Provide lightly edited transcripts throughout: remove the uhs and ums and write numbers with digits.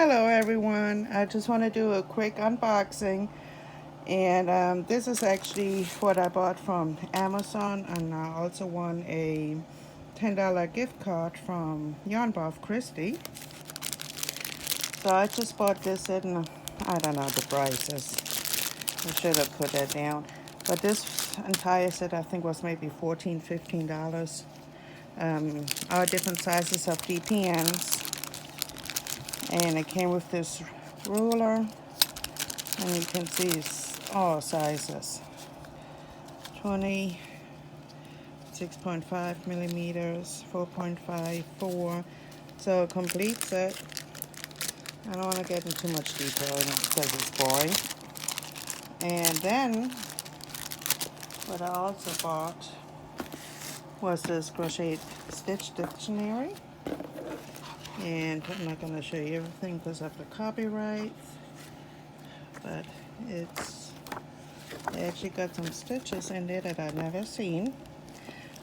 Hello everyone, I just want to do a quick unboxing, and this is actually what I bought from Amazon, and I also won a $10 gift card from Yarn Buff Christie. So I just bought this in, I don't know the prices, I should have put that down, but this entire set I think was maybe $14–15. All different sizes of DPNs, and it came with this ruler, and you can see it's all sizes. 20, 6.5 millimeters, 4.5, 4. So a complete set. I don't want to get into too much detail in it because it's boring. And then what I also bought was this crochet stitch dictionary. And I'm not going to show you everything because of the copyright, but it actually got some stitches in there that I've never seen.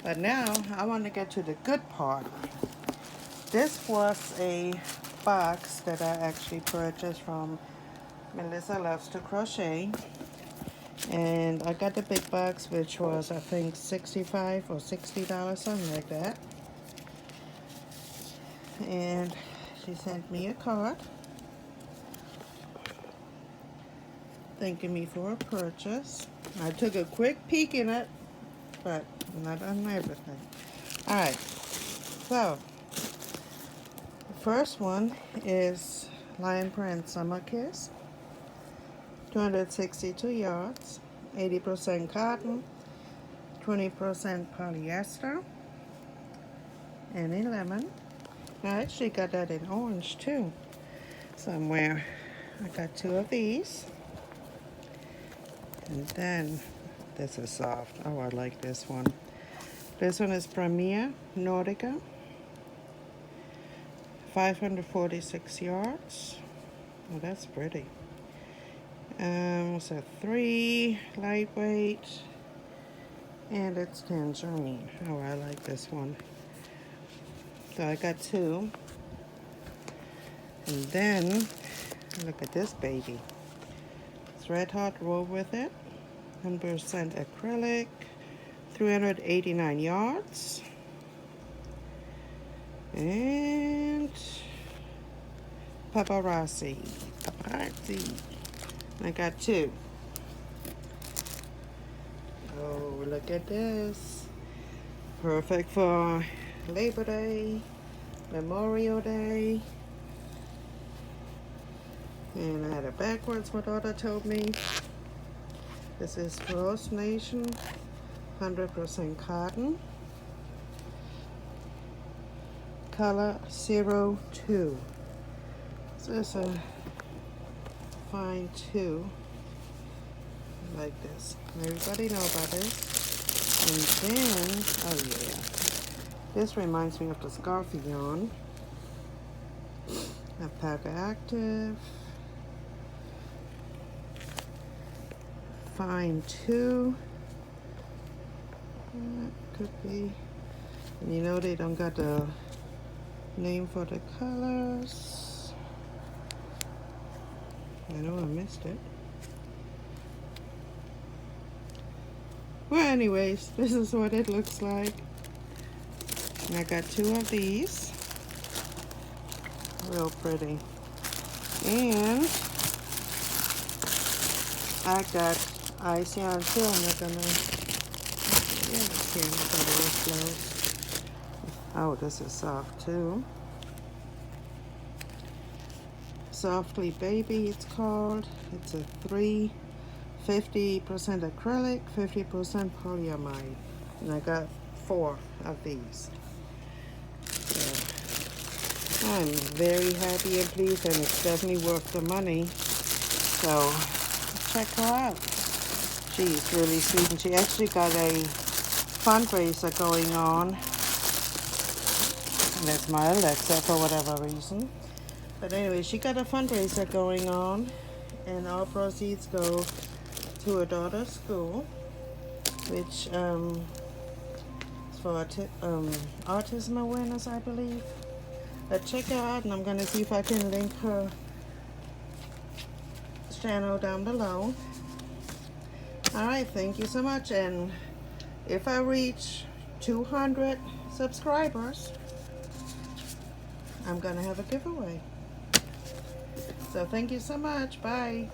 But now I want to get to the good part. This was a box that I actually purchased from Melissa Loves to Crochet, and I got the big box, which was I think $65 or $60, something like that. And she sent me a card thanking me for a purchase. I took a quick peek in it, but not on everything. Alright, so the first one is Lion Print Summer Kiss, 262 yards, 80% cotton, 20% polyester, and a lemon. I actually got that in orange too, somewhere. I got 2 of these. And then, this is soft. Oh, I like this one. This one is Premier Nordica, 546 yards. Oh, that's pretty. It's a 3, lightweight, and it's tangerine. Oh, I like this one. So I got 2. And then, look at this baby. It's Red Hot Roll with it, 100% acrylic, 389 yards. And paparazzi. I got 2. Oh, look at this. Perfect for Labor Day, Memorial Day. And I had it backwards, my daughter told me. This is Rose Nation, 100% cotton. Color 02. So it's a fine 2. Like this. Everybody know about this. And then, oh yeah, this reminds me of the Scarfy yarn. Alpaca Active. Fine 2. Could be. And you know they don't got the name for the colors. I know I missed it. Well, anyways, this is what it looks like. And I got 2 of these. Real pretty. And I got ice yarn too. I'm not gonna, yeah, this here, I'm gonna close. Oh, this is soft too. Softly Baby, it's called. It's a 3, 50% acrylic, 50% polyamide. And I got 4 of these. So I'm very happy and pleased, and it's definitely worth the money. So check her out. She's really sweet, and she actually got a fundraiser going on. And that's my Alexa for whatever reason. But anyway, she got a fundraiser going on, and all proceeds go to her daughter's school, which is for autism awareness, I believe. But check her out, and I'm going to see if I can link her channel down below. All right, thank you so much. And if I reach 200 subscribers, I'm gonna have a giveaway. So thank you so much. Bye.